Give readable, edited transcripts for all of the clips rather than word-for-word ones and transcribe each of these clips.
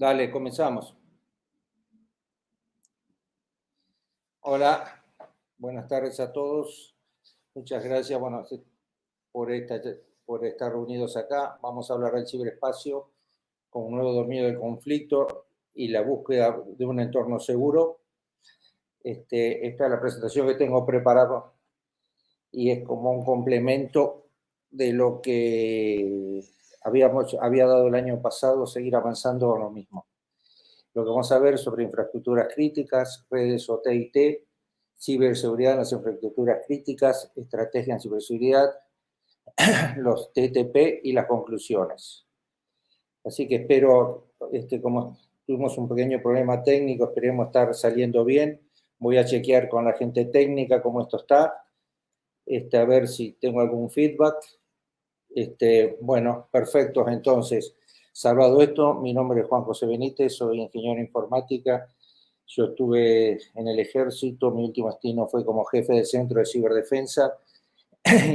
Dale, comenzamos. Hola, buenas tardes a todos. Muchas gracias por estar reunidos acá. Vamos a hablar del ciberespacio con un nuevo dominio del conflicto y la búsqueda de un entorno seguro. Esta es la presentación que tengo preparada y es como un complemento de lo que había dado el año pasado, seguir avanzando en lo mismo. Lo que vamos a ver sobre infraestructuras críticas, redes OT/IT, ciberseguridad en las infraestructuras críticas, estrategia en ciberseguridad, los TTP y las conclusiones. Así que espero, como tuvimos un pequeño problema técnico, esperemos estar saliendo bien. Voy a chequear con la gente técnica cómo esto está, a ver si tengo algún feedback. Bueno, perfecto. Entonces, salvado esto, mi nombre es Juan José Benítez, soy ingeniero en informática. Yo estuve en el ejército, mi último destino fue como jefe del centro de ciberdefensa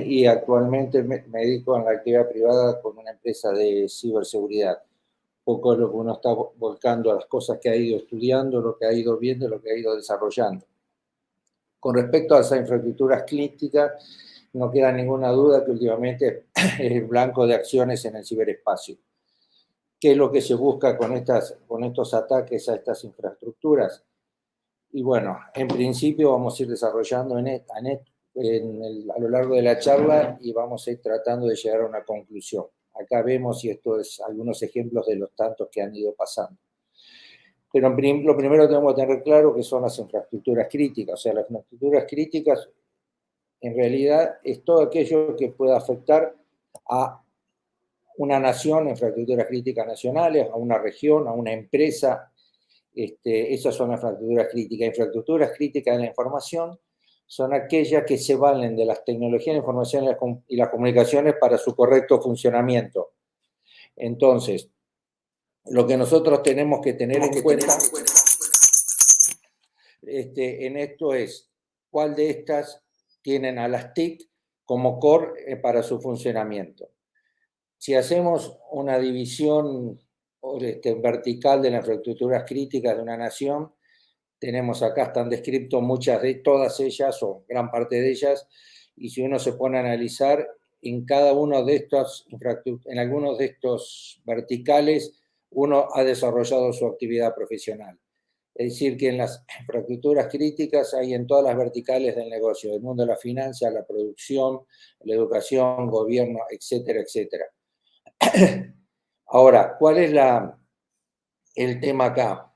y actualmente me dedico a la actividad privada con una empresa de ciberseguridad. Un poco lo que uno está volcando a las cosas que ha ido estudiando, lo que ha ido viendo, lo que ha ido desarrollando. Con respecto a esas infraestructuras críticas, no queda ninguna duda que últimamente es el blanco de acciones en el ciberespacio. ¿Qué es lo que se busca con estos ataques a estas infraestructuras? Y bueno, en principio vamos a ir desarrollando a lo largo de la charla y vamos a ir tratando de llegar a una conclusión. Acá vemos, y esto es algunos ejemplos de los tantos que han ido pasando. Pero lo primero que tenemos que tener claro que son las infraestructuras críticas. O sea, las infraestructuras críticas en realidad es todo aquello que pueda afectar a una nación, infraestructuras críticas nacionales, a una región, a una empresa. Esas son las infraestructuras críticas. Infraestructuras críticas de la información son aquellas que se valen de las tecnologías de la información y las comunicaciones para su correcto funcionamiento. Entonces, lo que nosotros tenemos que tener en cuenta en esto es cuál de estas tienen a las TIC como core para su funcionamiento. Si hacemos una división vertical de las infraestructuras críticas de una nación, tenemos acá, están descritas muchas de todas ellas, o gran parte de ellas, y si uno se pone a analizar, en cada uno de estos, en algunos de estos verticales, uno ha desarrollado su actividad profesional. Es decir, que en las infraestructuras críticas hay en todas las verticales del negocio, del mundo de la finanza, la producción, la educación, gobierno, etcétera, etcétera. Ahora, ¿cuál es el tema acá?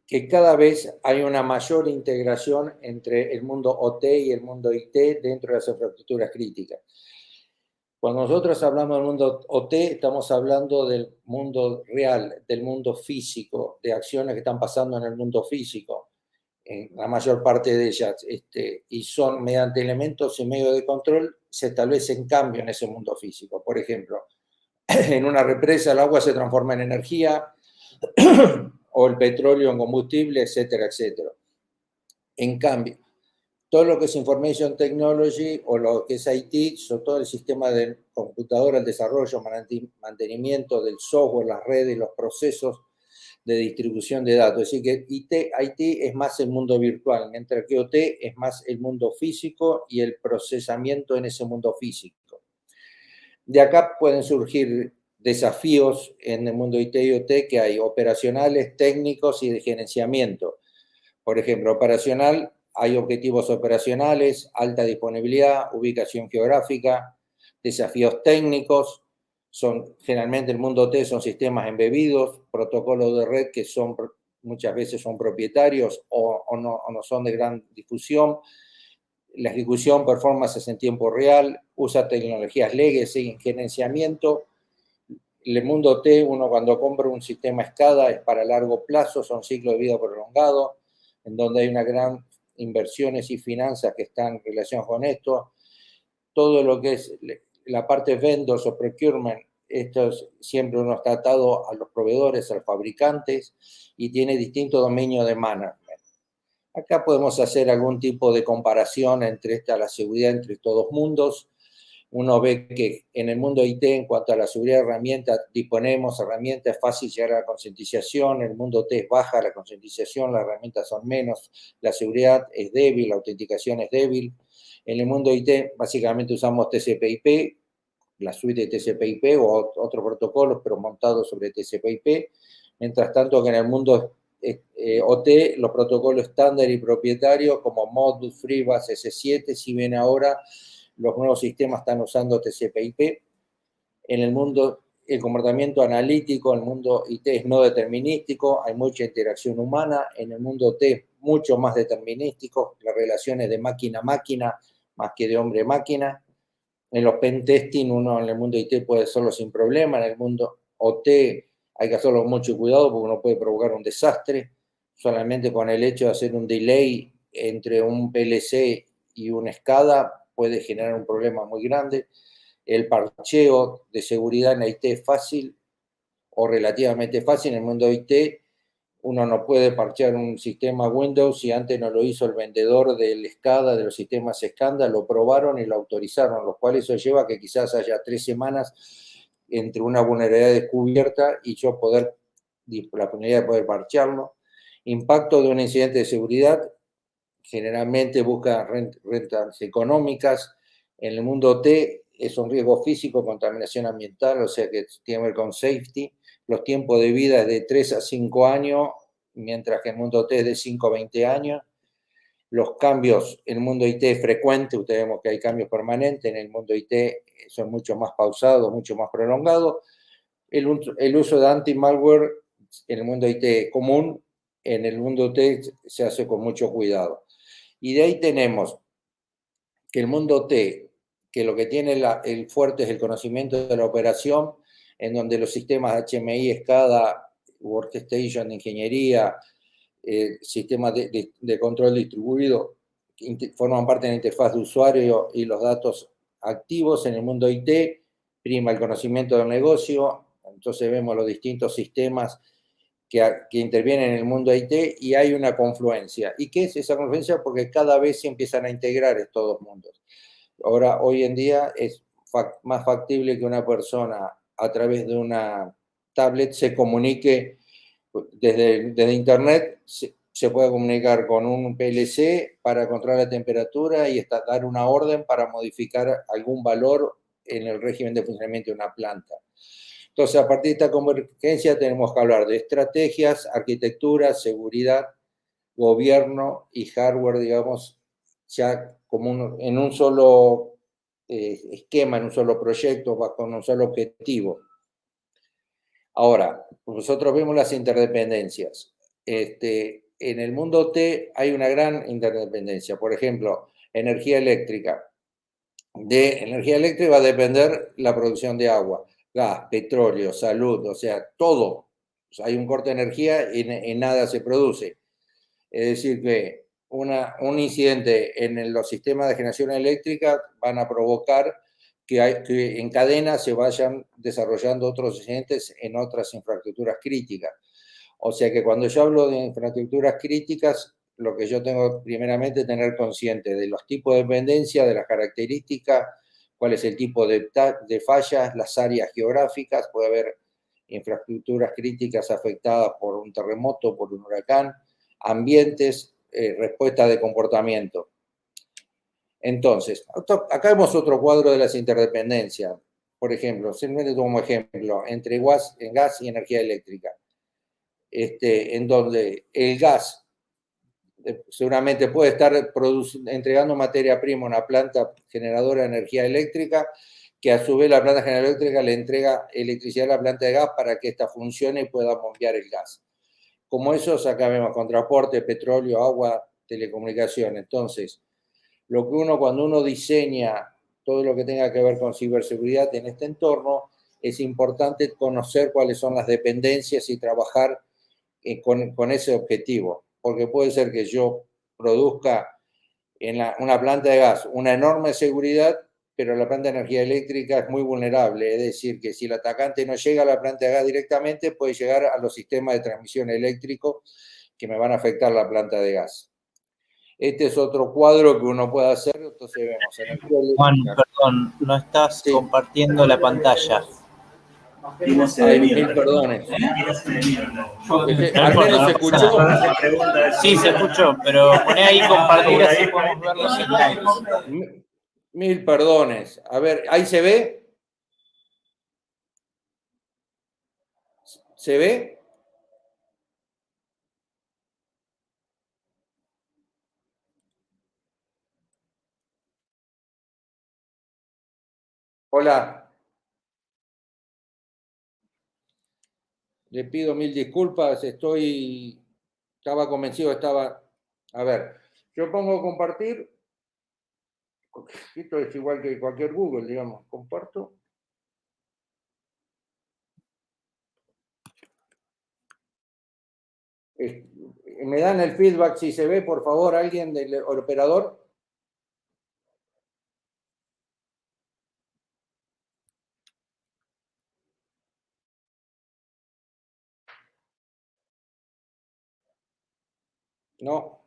Que cada vez hay una mayor integración entre el mundo OT y el mundo IT dentro de las infraestructuras críticas. Cuando nosotros hablamos del mundo OT, estamos hablando del mundo real, del mundo físico, de acciones que están pasando en el mundo físico, en la mayor parte de ellas, y son mediante elementos y medios de control, se establecen cambios en ese mundo físico. Por ejemplo, en una represa el agua se transforma en energía, o el petróleo en combustible, etcétera, etcétera. En cambio, todo lo que es Information Technology o lo que es IT, son todo el sistema de computadora, el desarrollo, mantenimiento del software, las redes, los procesos de distribución de datos. Es decir, que IT es más el mundo virtual, mientras que OT es más el mundo físico y el procesamiento en ese mundo físico. De acá pueden surgir desafíos en el mundo IT y OT que hay operacionales, técnicos y de gerenciamiento. Por ejemplo, operacional, hay objetivos operacionales, alta disponibilidad, ubicación geográfica, desafíos técnicos, generalmente el mundo OT son sistemas embebidos, protocolos de red que muchas veces son propietarios o no son de gran difusión. La ejecución, performance en tiempo real, usa tecnologías legacy en gerenciamiento. El mundo T, uno cuando compra un sistema SCADA es para largo plazo, son ciclos de vida prolongado, en donde hay una gran inversiones y finanzas que están en relación con esto. Todo lo que es la parte vendors o procurement, esto siempre uno está atado a los proveedores, a los fabricantes, y tiene distintos dominios de management. Acá podemos hacer algún tipo de comparación entre la seguridad entre estos dos mundos. uno ve que en el mundo IT, en cuanto a la seguridad de herramientas, disponemos herramientas, es fácil llegar a la concientización, en el mundo T es baja la concientización, las herramientas son menos, la seguridad es débil, la autenticación es débil. En el mundo IT básicamente usamos TCP/IP, la suite de TCP/IP o otros protocolos, pero montados sobre TCP/IP. Mientras tanto que en el mundo OT, los protocolos estándar y propietarios como Modbus, FreeBus, S7, si bien ahora los nuevos sistemas están usando TCP/IP. En el mundo, el comportamiento analítico, el mundo IT es no determinístico, hay mucha interacción humana. En el mundo T, mucho más determinístico, las relaciones de máquina a máquina, más que de hombre a máquina. En los pentesting, uno en el mundo IT puede hacerlo sin problema, en el mundo OT hay que hacerlo con mucho cuidado porque uno puede provocar un desastre. Solamente con el hecho de hacer un delay entre un PLC y una SCADA puede generar un problema muy grande. El parcheo de seguridad en IT es fácil o relativamente fácil. En el mundo IT uno no puede parchear un sistema Windows si antes no lo hizo el vendedor del SCADA, de los sistemas SCADA, lo probaron y lo autorizaron, lo cual eso lleva a que quizás haya 3 semanas entre una vulnerabilidad descubierta y yo poder, la posibilidad de poder parchearlo. Impacto de un incidente de seguridad, generalmente busca rentas económicas. En el mundo T es un riesgo físico, contaminación ambiental, o sea que tiene que ver con safety. Los tiempos de vida es de 3 a 5 años, mientras que el mundo T es de 5 a 20 años. Los cambios en el mundo IT es frecuente, ustedes vemos que hay cambios permanentes, en el mundo IT son mucho más pausados, mucho más prolongados. El uso de anti-malware en el mundo IT es común, en el mundo T se hace con mucho cuidado. Y de ahí tenemos que el mundo T, que lo que tiene el fuerte es el conocimiento de la operación, en donde los sistemas HMI, SCADA, Workstation de ingeniería, sistemas de control distribuido, forman parte de la interfaz de usuario y los datos activos. En el mundo IT prima el conocimiento del negocio, entonces vemos los distintos sistemas que intervienen en el mundo IT y hay una confluencia. ¿Y qué es esa confluencia? Porque cada vez se empiezan a integrar estos dos mundos. Ahora, hoy en día es más factible que una persona a través de una tablet se comunique desde Internet, se puede comunicar con un PLC para controlar la temperatura y dar una orden para modificar algún valor en el régimen de funcionamiento de una planta. Entonces, a partir de esta convergencia tenemos que hablar de estrategias, arquitectura, seguridad, gobierno y hardware, digamos, ya como en un solo esquema, en un solo proyecto, con un solo objetivo. Ahora, nosotros vemos las interdependencias. En el mundo T hay una gran interdependencia. Por ejemplo, energía eléctrica. De energía eléctrica va a depender la producción de agua, gas, petróleo, salud, o sea, todo. O sea, hay un corte de energía y en nada se produce. Es decir, que un incidente en los sistemas de generación eléctrica van a provocar que en cadena se vayan desarrollando otros incidentes en otras infraestructuras críticas. O sea que cuando yo hablo de infraestructuras críticas, lo que yo tengo primeramente es tener consciente de los tipos de dependencia, de las características, cuál es el tipo de fallas, las áreas geográficas, puede haber infraestructuras críticas afectadas por un terremoto, por un huracán, ambientes, respuesta de comportamiento. Entonces, acá vemos otro cuadro de las interdependencias. Por ejemplo, simplemente como ejemplo, entre gas y energía eléctrica. En donde el gas seguramente puede estar entregando materia prima a una planta generadora de energía eléctrica, que a su vez la planta generadora eléctrica le entrega electricidad a la planta de gas para que ésta funcione y pueda bombear el gas. Como eso, acá vemos con transporte, petróleo, agua, telecomunicación. Entonces, lo que cuando uno diseña todo lo que tenga que ver con ciberseguridad en este entorno, es importante conocer cuáles son las dependencias y trabajar con ese objetivo, porque puede ser que yo produzca en una planta de gas una enorme seguridad, pero la planta de energía eléctrica es muy vulnerable, es decir, que si el atacante no llega a la planta de gas directamente, puede llegar a los sistemas de transmisión eléctrico que me van a afectar la planta de gas. Este es otro cuadro que uno puede hacer, entonces vemos energía Juan, eléctrica. perdón, no estás Sí. compartiendo la pantalla. Ay, mil perdones. No ¿Al menos importa, se no pasa escuchó? nada. Sí, se escuchó, pero poné ahí compartir así podemos ver los celulares. Mil perdones. A ver, ¿ahí se ve? ¿Se ve? Hola. Le pido mil disculpas, estaba convencido, a ver, yo pongo compartir, esto es igual que cualquier Google, digamos, comparto. ¿Me dan el feedback si se ve, por favor, alguien del operador? No,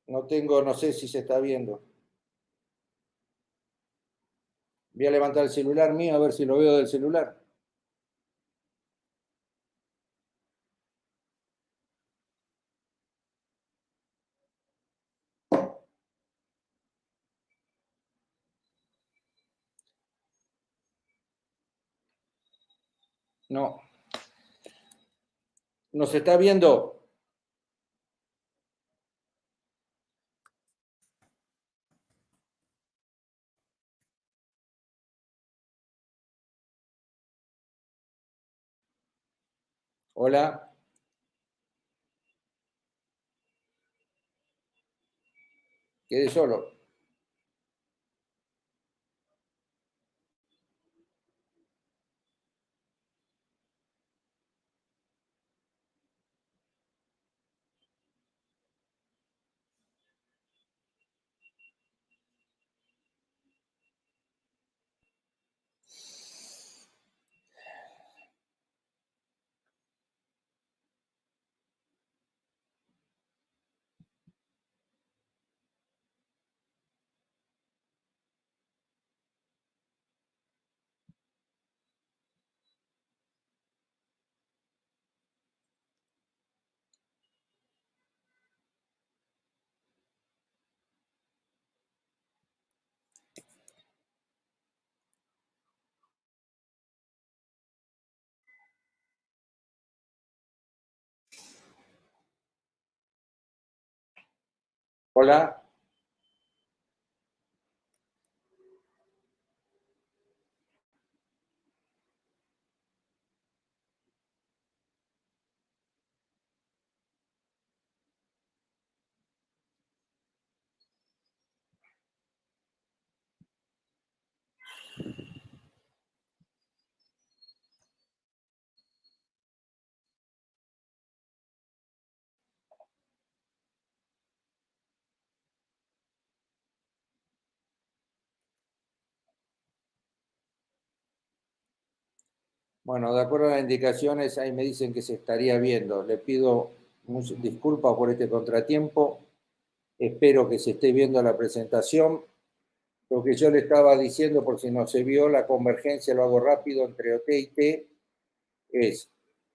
no tengo, no sé si se está viendo. Voy a levantar el celular mío a ver si lo veo del celular. No. ¿Nos está viendo? Hola. Quedé solo. Hola. Bueno, de acuerdo a las indicaciones, ahí me dicen que se estaría viendo. Le pido disculpas por este contratiempo. Espero que se esté viendo la presentación. Lo que yo le estaba diciendo, por si no se vio, la convergencia, lo hago rápido, entre OT y T, es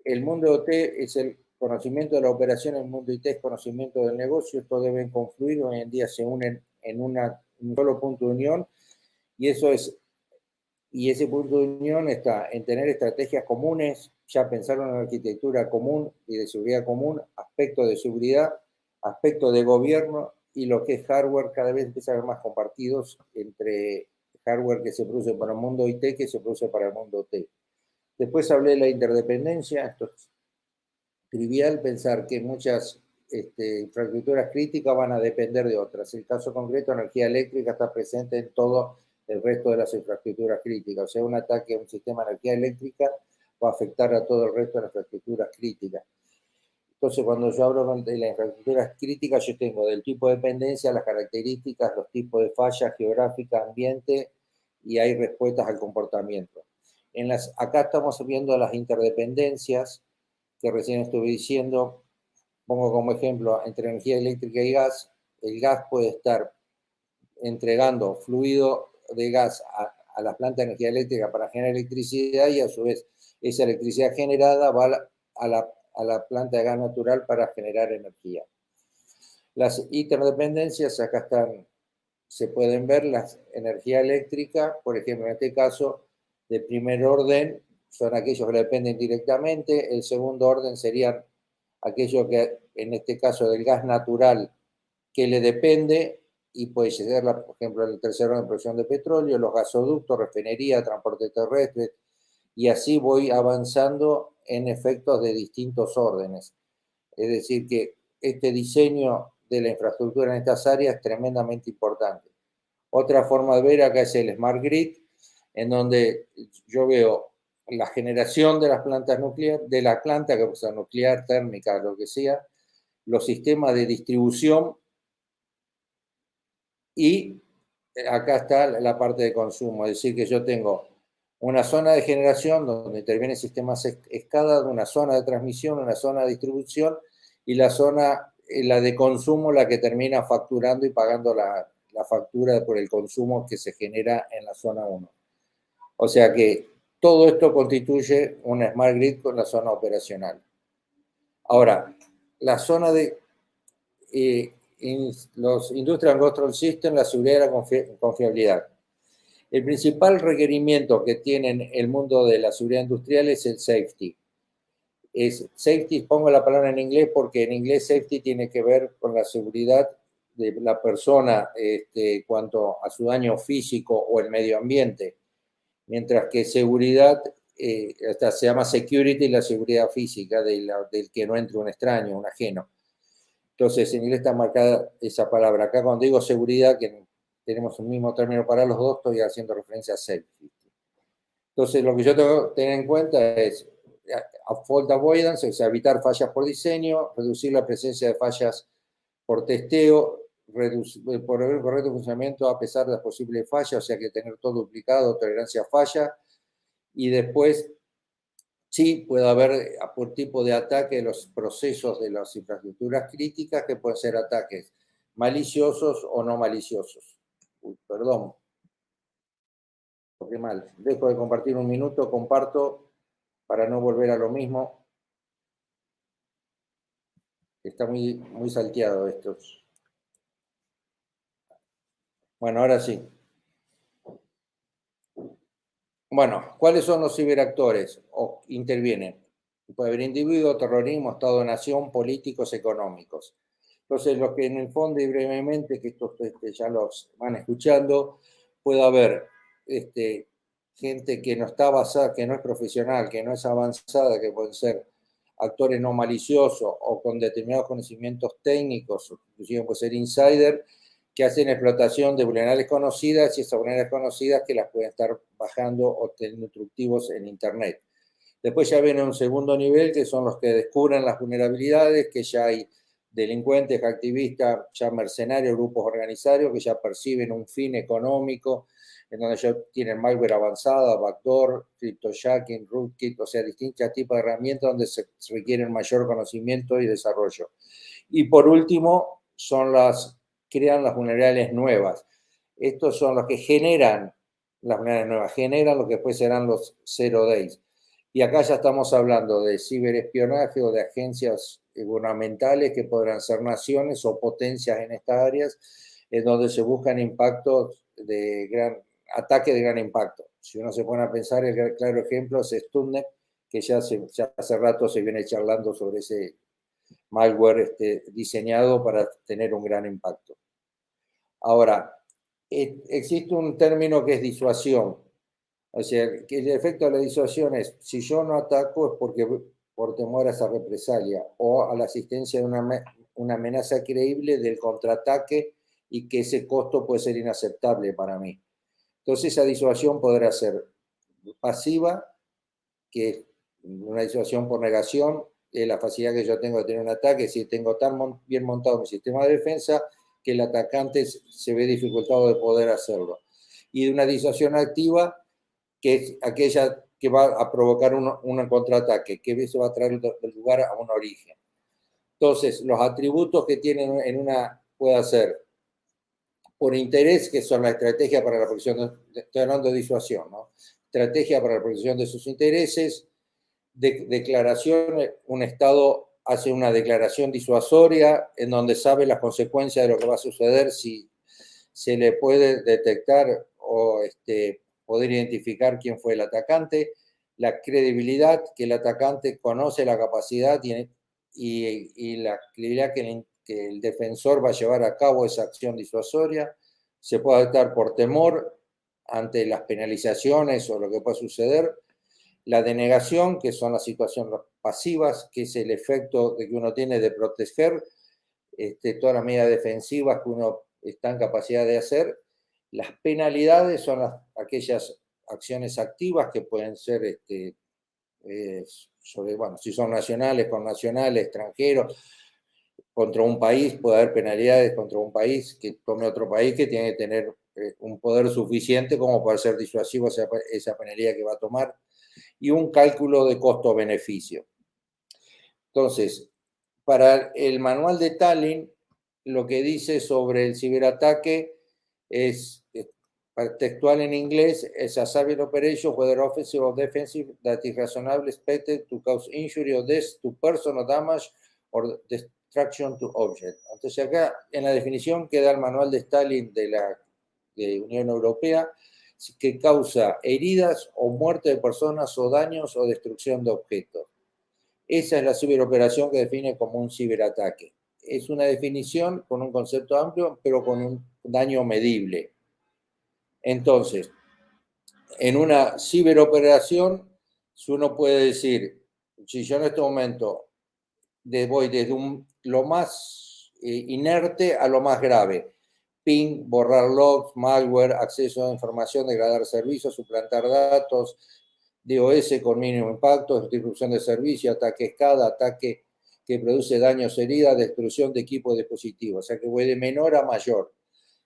el mundo de OT es el conocimiento de la operación, el mundo IT es conocimiento del negocio. Estos deben confluir, hoy en día se unen en un solo punto de unión, y eso es. Y ese punto de unión está en tener estrategias comunes, ya pensar en una arquitectura común y de seguridad común, aspectos de seguridad, aspectos de gobierno y lo que es hardware cada vez empieza a haber más compartidos entre hardware que se produce para el mundo IT que se produce para el mundo OT. Después hablé de la interdependencia, esto es trivial pensar que muchas infraestructuras críticas van a depender de otras. El caso concreto, energía eléctrica está presente en todo el resto de las infraestructuras críticas. O sea, un ataque a un sistema de energía eléctrica va a afectar a todo el resto de las infraestructuras críticas. Entonces, cuando yo hablo de las infraestructuras críticas, yo tengo del tipo de dependencia, las características, los tipos de fallas geográficas, ambiente, y hay respuestas al comportamiento. Acá estamos viendo las interdependencias que recién estuve diciendo. Pongo como ejemplo, entre energía eléctrica y gas, el gas puede estar entregando fluido de gas a la planta de energía eléctrica para generar electricidad y a su vez esa electricidad generada va a la planta de gas natural para generar energía. Las interdependencias acá están, se pueden ver, la energía eléctrica, por ejemplo, en este caso, de primer orden, son aquellos que dependen directamente, el segundo orden serían aquellos que, en este caso, del gas natural, que le depende, y puede ser, por ejemplo, el tercer orden de producción de petróleo, los gasoductos, refinería, transporte terrestre, y así voy avanzando en efectos de distintos órdenes. Es decir, que este diseño de la infraestructura en estas áreas es tremendamente importante. Otra forma de ver acá es el Smart Grid, en donde yo veo la generación de las plantas nucleares, de la planta, que puede ser nuclear, térmica, lo que sea, los sistemas de distribución y acá está la parte de consumo, es decir, que yo tengo una zona de generación donde intervienen sistemas SCADA, una zona de transmisión, una zona de distribución y la zona, la de consumo, la que termina facturando y pagando la factura por el consumo que se genera en la zona 1. O sea que todo esto constituye una Smart Grid con la zona operacional. Ahora, la zona de los Industrial Control System, la seguridad y la confiabilidad. El principal requerimiento que tiene el mundo de la seguridad industrial es el safety. Safety, pongo la palabra en inglés porque en inglés safety tiene que ver con la seguridad de la persona cuanto a su daño físico o el medio ambiente, mientras que seguridad se llama security, la seguridad física del que no entre un extraño, un ajeno. Entonces, en inglés está marcada esa palabra. Acá cuando digo seguridad, que tenemos un mismo término para los dos, estoy haciendo referencia a safety. Entonces, lo que yo tengo que tener en cuenta es fault avoidance, o sea, evitar fallas por diseño, reducir la presencia de fallas por testeo, por el correcto funcionamiento a pesar de las posibles fallas, o sea, que tener todo duplicado, tolerancia a falla, y después sí puede haber por tipo de ataque de los procesos de las infraestructuras críticas, que pueden ser ataques maliciosos o no maliciosos. Uy, perdón. Qué mal. Dejo de compartir un minuto, comparto para no volver a lo mismo. Está muy salteado esto. Bueno, ahora sí. Bueno, ¿cuáles son los ciberactores? O intervienen. Puede haber individuos, terrorismo, Estado de Nación, políticos, económicos. Entonces, lo que en el fondo y brevemente, que estos ya los van escuchando, puede haber gente que no está basada, que no es profesional, que no es avanzada, que pueden ser actores no maliciosos o con determinados conocimientos técnicos, inclusive puede ser insider, que hacen explotación de vulnerabilidades conocidas y esas vulnerabilidades conocidas que las pueden estar bajando o teniendo instructivos en Internet. Después ya viene un segundo nivel, que son los que descubren las vulnerabilidades, que ya hay delincuentes, activistas, ya mercenarios, grupos organizados, que ya perciben un fin económico, en donde ya tienen malware avanzada, backdoor, cryptojacking, rootkit, o sea, distintos tipos de herramientas donde se requieren mayor conocimiento y desarrollo. Y por último, crean las vulnerabilidades nuevas. Estos son los que generan las vulnerabilidades nuevas, generan lo que después serán los 0 days. Y acá ya estamos hablando de ciberespionaje o de agencias gubernamentales que podrán ser naciones o potencias en estas áreas, en donde se buscan ataques de gran impacto. Si uno se pone a pensar, el claro ejemplo es Stuxnet, que ya hace rato se viene charlando sobre ese malware diseñado para tener un gran impacto. Ahora, existe un término que es disuasión. O sea, que el efecto de la disuasión es, si yo no ataco es porque por temor a esa represalia o a la asistencia de una amenaza creíble del contraataque y que ese costo puede ser inaceptable para mí. Entonces esa disuasión podrá ser pasiva, que es una disuasión por negación, es la facilidad que yo tengo de tener un ataque, si tengo tan bien montado mi sistema de defensa que el atacante se ve dificultado de poder hacerlo. Y de una disuasión activa, que es aquella que va a provocar un contraataque, que eso va a traer el lugar a un origen. Entonces, los atributos que tienen en una puede hacer por interés, que son la estrategia para la protección, estoy hablando de disuasión, ¿no? Estrategia para la protección de sus intereses, declaración, un Estado hace una declaración disuasoria en donde sabe las consecuencias de lo que va a suceder si se le puede detectar o poder identificar quién fue el atacante, la credibilidad, que el atacante conoce la capacidad y la credibilidad que el defensor va a llevar a cabo esa acción disuasoria, se puede adoptar por temor ante las penalizaciones o lo que pueda suceder, la denegación, que son las situaciones pasivas, que es el efecto que uno tiene de proteger todas las medidas defensivas que uno está en capacidad de hacer. Las penalidades son aquellas acciones activas que pueden ser bueno, si son nacionales, con nacionales, extranjeros, contra un país, puede haber penalidades contra un país que tome otro país que tiene que tener un poder suficiente como para ser disuasivo esa penalidad que va a tomar, y un cálculo de costo-beneficio. Entonces, para el manual de Tallinn, lo que dice sobre el ciberataque es textual en inglés, es a cyber operation, whether offensive or defensive, that is reasonably expected to cause injury or death to person or damage or destruction to object. Entonces acá en la definición queda el manual de Tallinn de la Unión Europea, que causa heridas o muerte de personas o daños o destrucción de objetos. Esa es la ciberoperación que define como un ciberataque. Es una definición con un concepto amplio, pero con un daño medible. Entonces, en una ciberoperación, uno puede decir, si yo en este momento voy desde lo más inerte a lo más grave, ping, borrar logs, malware, acceso a información, degradar servicios, suplantar datos, DOS con mínimo impacto, disrupción de servicio, ataque escada, ataque que produce daños, heridas, destrucción de equipos de dispositivos, o sea que voy de menor a mayor.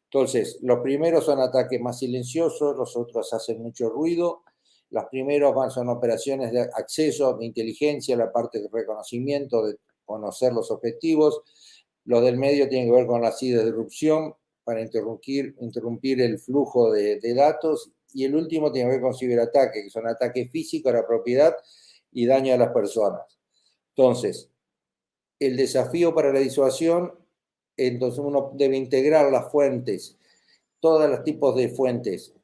Entonces, los primeros son ataques más silenciosos, los otros hacen mucho ruido, los primeros son operaciones de acceso, de inteligencia, la parte de reconocimiento, de conocer los objetivos, los del medio tienen que ver con la disrupción para interrumpir el flujo de datos, y el último tiene que ver con ciberataques, que son ataques físicos a la propiedad y daño a las personas. Entonces, el desafío para la disuasión, entonces uno debe integrar las fuentes, todos los tipos de fuentes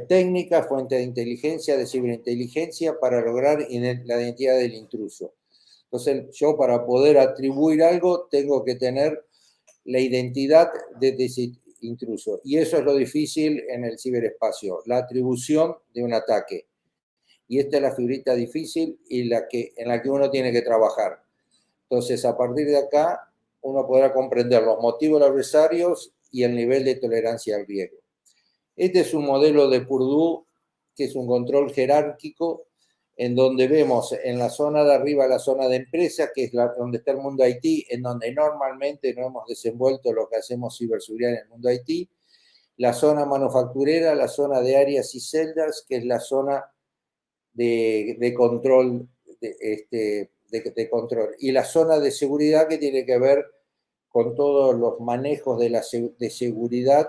técnicas, fuentes de inteligencia, de ciberinteligencia, para lograr la identidad del intruso. Entonces, yo para poder atribuir algo tengo que tener la identidad de ese intruso. Y eso es lo difícil en el ciberespacio, la atribución de un ataque. Y esta es la fibrita difícil y en la que uno tiene que trabajar. Entonces, a partir de acá, uno podrá comprender los motivos de los adversarios y el nivel de tolerancia al riesgo. Este es un modelo de Purdue, que es un control jerárquico, en donde vemos en la zona de arriba la zona de empresa, que es donde está el mundo IT, en donde normalmente no hemos desenvuelto lo que hacemos ciberseguridad en el mundo IT, la zona manufacturera, la zona de áreas y celdas, que es la zona de control, de control, y la zona de seguridad, que tiene que ver con todos los manejos de seguridad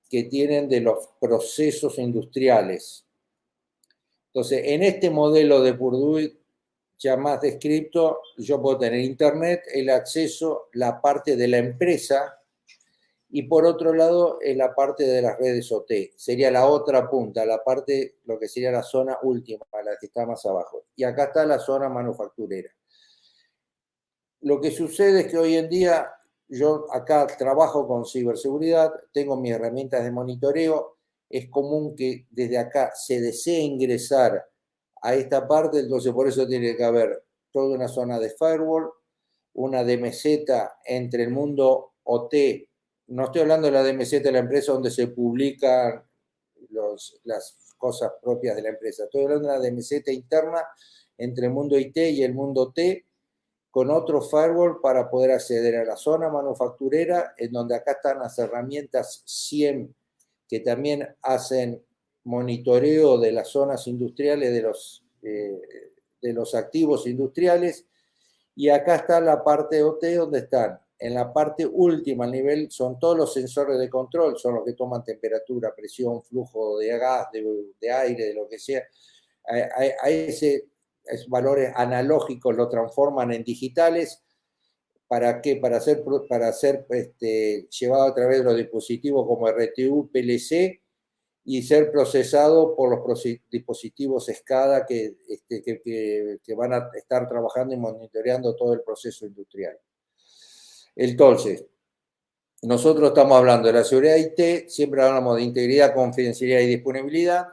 que tienen de los procesos industriales. Entonces, en este modelo de Purdue ya más descrito, yo puedo tener internet, el acceso, la parte de la empresa, y por otro lado, en la parte de las redes OT. Sería la otra punta, la parte, lo que sería la zona última, la que está más abajo. Y acá está la zona manufacturera. Lo que sucede es que hoy en día, yo acá trabajo con ciberseguridad, tengo mis herramientas de monitoreo, es común que desde acá se desee ingresar a esta parte, entonces por eso tiene que haber toda una zona de firewall, una DMZ entre el mundo OT, no estoy hablando de la DMZ de la empresa donde se publican las cosas propias de la empresa, estoy hablando de una DMZ interna entre el mundo IT y el mundo OT, con otro firewall para poder acceder a la zona manufacturera, en donde acá están las herramientas SIEM, que también hacen monitoreo de las zonas industriales, de los activos industriales, y acá está la parte OT, donde están en la parte última, al nivel, son todos los sensores de control, son los que toman temperatura, presión, flujo de gas, de aire, de lo que sea. A esos valores analógicos lo transforman en digitales. ¿Para qué? Para ser llevado a través de los dispositivos como RTU, PLC, y ser procesado por los dispositivos SCADA que van a estar trabajando y monitoreando todo el proceso industrial. Entonces, nosotros estamos hablando de la seguridad IT, siempre hablamos de integridad, confidencialidad y disponibilidad,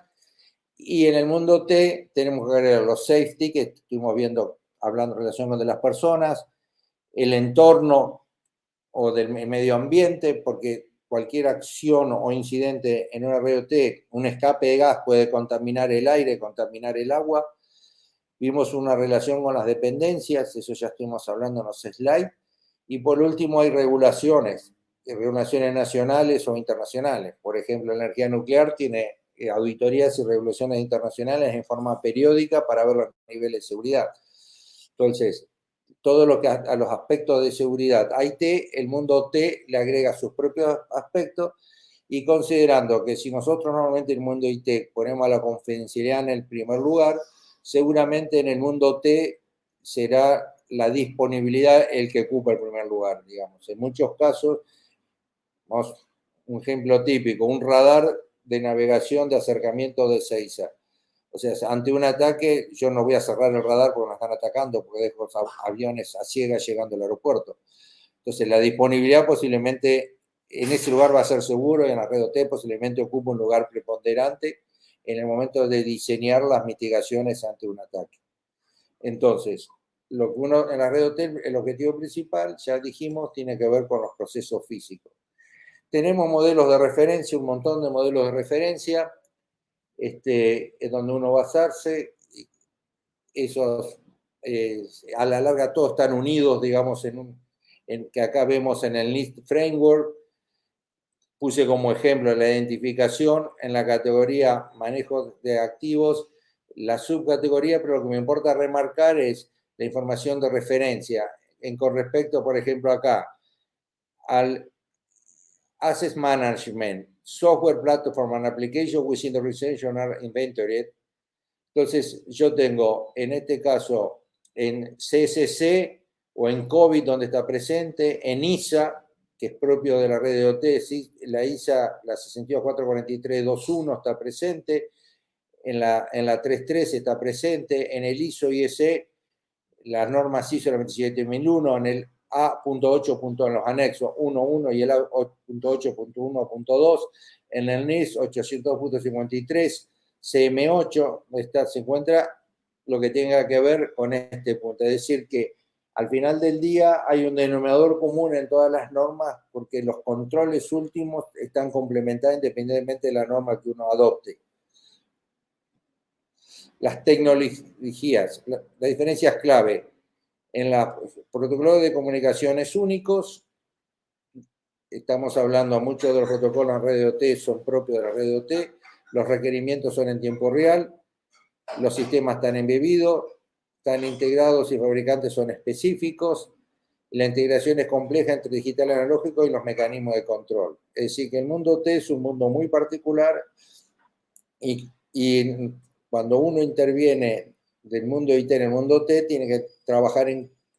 y en el mundo T tenemos que agregar los safety, que estuvimos viendo, hablando en relación con de las personas, el entorno o del medio ambiente, porque cualquier acción o incidente en una red OT, un escape de gas puede contaminar el aire, contaminar el agua. Vimos una relación con las dependencias, eso ya estuvimos hablando en los slides. Y por último hay regulaciones nacionales o internacionales. Por ejemplo, la energía nuclear tiene auditorías y regulaciones internacionales en forma periódica para ver los niveles de seguridad. Entonces, todo lo que a los aspectos de seguridad IT, el mundo T le agrega sus propios aspectos, y considerando que si nosotros normalmente en el mundo IT ponemos a la confidencialidad en el primer lugar, seguramente en el mundo T será la disponibilidad el que ocupa el primer lugar, digamos. En muchos casos, vamos, un ejemplo típico, un radar de navegación de acercamiento de Ezeiza. O sea, ante un ataque, yo no voy a cerrar el radar porque me están atacando, porque dejo aviones a ciegas llegando al aeropuerto. Entonces, la disponibilidad posiblemente en ese lugar va a ser seguro, y en la red OT posiblemente ocupa un lugar preponderante en el momento de diseñar las mitigaciones ante un ataque. Entonces, lo que uno en la red OT, el objetivo principal, ya dijimos, tiene que ver con los procesos físicos. Tenemos modelos de referencia, un montón de modelos de referencia, es donde uno va a basarse. Esos, a la larga todos están unidos, digamos, que acá vemos en el NIST Framework. Puse como ejemplo la identificación en la categoría manejo de activos, la subcategoría, pero lo que me importa remarcar es la información de referencia con respecto, por ejemplo, acá, al Asset Management, Software Platform and Application within the organization are inventoried. Entonces, yo tengo, en este caso, en CSC o en COVID, donde está presente, en ISA, que es propio de la red de OT, ¿sí? La ISA, la 6244321 está presente, en la 3.3 está presente, en el ISO IEC, las normas ISO 27001, en el A.8. En los anexos 1.1 y el A.8.1.2, en el NIS 802.53, CM8, se encuentra lo que tenga que ver con este punto. Es decir, que al final del día hay un denominador común en todas las normas, porque los controles últimos están complementados independientemente de la norma que uno adopte. Las tecnologías, la diferencia es clave. En los protocolos de comunicaciones únicos, estamos hablando, muchos de los protocolos en red de OT son propios de la red de OT, los requerimientos son en tiempo real, los sistemas están embebidos, están integrados y fabricantes son específicos, la integración es compleja entre digital y analógico y los mecanismos de control. Es decir, que el mundo OT es un mundo muy particular, y cuando uno interviene del mundo IT en el mundo OT, tiene que trabajar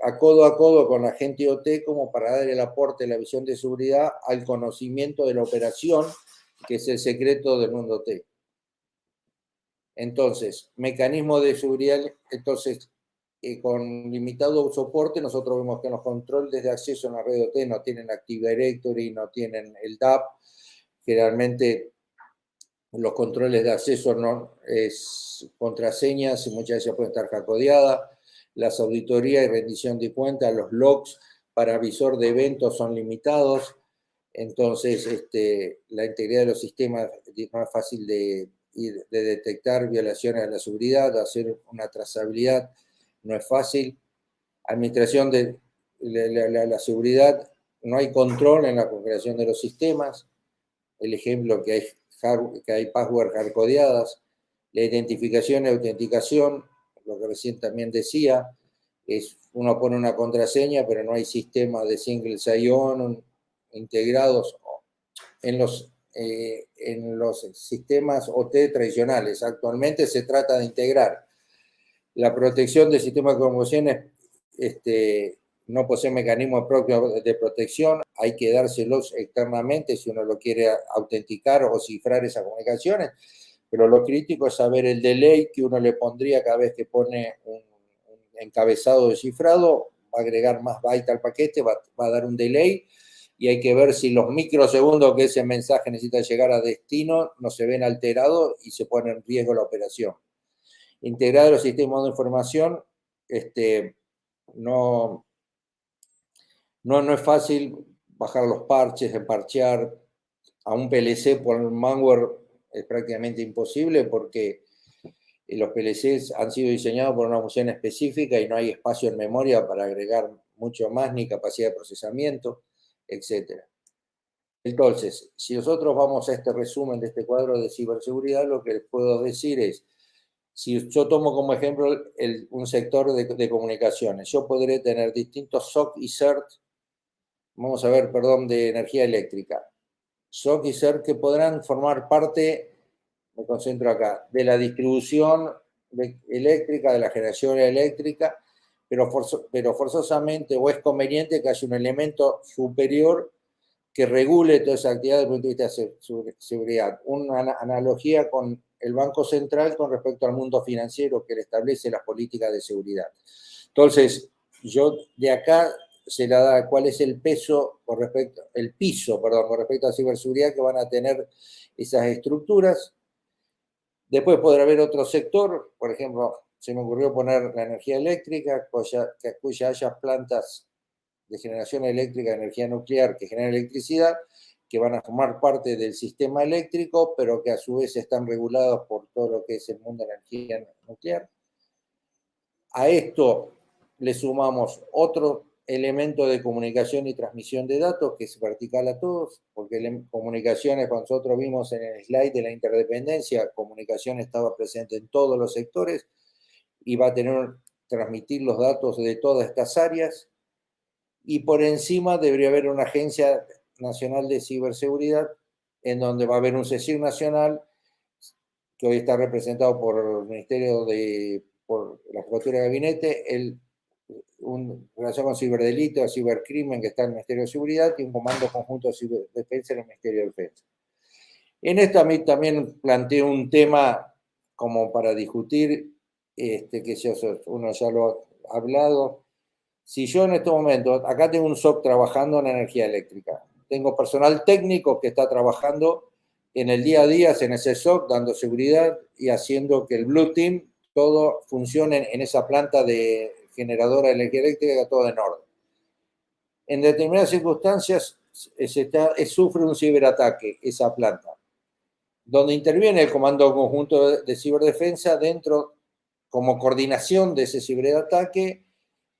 a codo con la gente OT como para dar el aporte, la visión de seguridad al conocimiento de la operación, que es el secreto del mundo OT. Entonces, mecanismo de seguridad, entonces, con limitado soporte, nosotros vemos que los controles de acceso en la red OT no tienen Active Directory, no tienen el DAP, generalmente los controles de acceso no es contraseñas y muchas veces pueden estar hackeadas, las auditorías y rendición de cuentas, los logs para visor de eventos son limitados, entonces la integridad de los sistemas no es fácil de detectar violaciones a la seguridad, de hacer una trazabilidad no es fácil. Administración de la seguridad, no hay control en la configuración de los sistemas. El ejemplo que hay password hardcodeadas, la identificación y autenticación, lo que recién también decía, uno pone una contraseña, pero no hay sistemas de single sign-on integrados en los sistemas OT tradicionales. Actualmente se trata de integrar la protección del sistema de comunicaciones, no posee mecanismos propios de protección, hay que dárselos externamente si uno lo quiere autenticar o cifrar esas comunicaciones, pero lo crítico es saber el delay que uno le pondría cada vez que pone un encabezado de cifrado, va a agregar más byte al paquete, va a dar un delay, y hay que ver si los microsegundos que ese mensaje necesita llegar a destino no se ven alterados y se pone en riesgo la operación. Integrar los sistemas de información, no es fácil bajar los parches, emparchear a un PLC por un malware, es prácticamente imposible porque los PLCs han sido diseñados por una función específica y no hay espacio en memoria para agregar mucho más, ni capacidad de procesamiento, etc. Entonces, si nosotros vamos a este resumen de este cuadro de ciberseguridad, lo que les puedo decir es, si yo tomo como ejemplo un sector de comunicaciones, yo podré tener distintos SOC y CERT, vamos a ver, perdón, de energía eléctrica. SOC y CERT que podrán formar parte, me concentro acá, de la distribución eléctrica, de la generación eléctrica, pero forzosamente o es conveniente que haya un elemento superior que regule toda esa actividad desde el punto de vista de seguridad. Una analogía con el Banco Central con respecto al mundo financiero que le establece las políticas de seguridad. Entonces, yo de acá se la da cuál es el piso con respecto a ciberseguridad que van a tener esas estructuras. Después podrá haber otro sector, por ejemplo, se me ocurrió poner la energía eléctrica, cuya haya plantas de generación eléctrica de energía nuclear que generan electricidad, que van a formar parte del sistema eléctrico, pero que a su vez están regulados por todo lo que es el mundo de la energía nuclear. A esto le sumamos otro elemento de comunicación y transmisión de datos que es vertical a todos, porque comunicaciones, cuando nosotros vimos en el slide de la interdependencia, comunicación estaba presente en todos los sectores y va a transmitir los datos de todas estas áreas. Y por encima debería haber una agencia nacional de ciberseguridad en donde va a haber un CSIC nacional que hoy está representado por el Ministerio por la Jefatura de Gabinete, en relación con ciberdelito o cibercrimen que está en el Ministerio de Seguridad y un comando conjunto de ciberdefensa en el Ministerio de Defensa. En esto a mí también planteo un tema como para discutir, que uno ya lo ha hablado. Si yo en este momento, acá tengo un SOC trabajando en energía eléctrica, tengo personal técnico que está trabajando en el día a día en ese SOC, dando seguridad y haciendo que el Blue Team todo funcione en esa planta de generadora de energía eléctrica, todo en orden. En determinadas circunstancias sufre un ciberataque esa planta, donde interviene el Comando Conjunto de Ciberdefensa dentro como coordinación de ese ciberataque,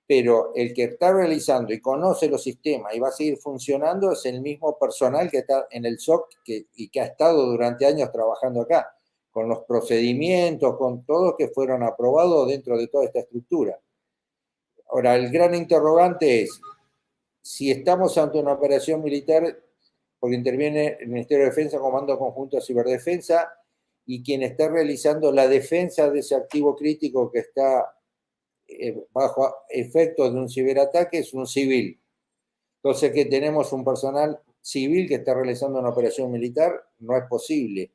pero el que está realizando y conoce los sistemas y va a seguir funcionando es el mismo personal que está en el SOC y que ha estado durante años trabajando acá, con los procedimientos, con todos que fueron aprobados dentro de toda esta estructura. Ahora, el gran interrogante es, si estamos ante una operación militar, porque interviene el Ministerio de Defensa, Comando Conjunto de Ciberdefensa, y quien está realizando la defensa de ese activo crítico que está bajo efectos de un ciberataque es un civil. Entonces, que tenemos un personal civil que está realizando una operación militar, no es posible.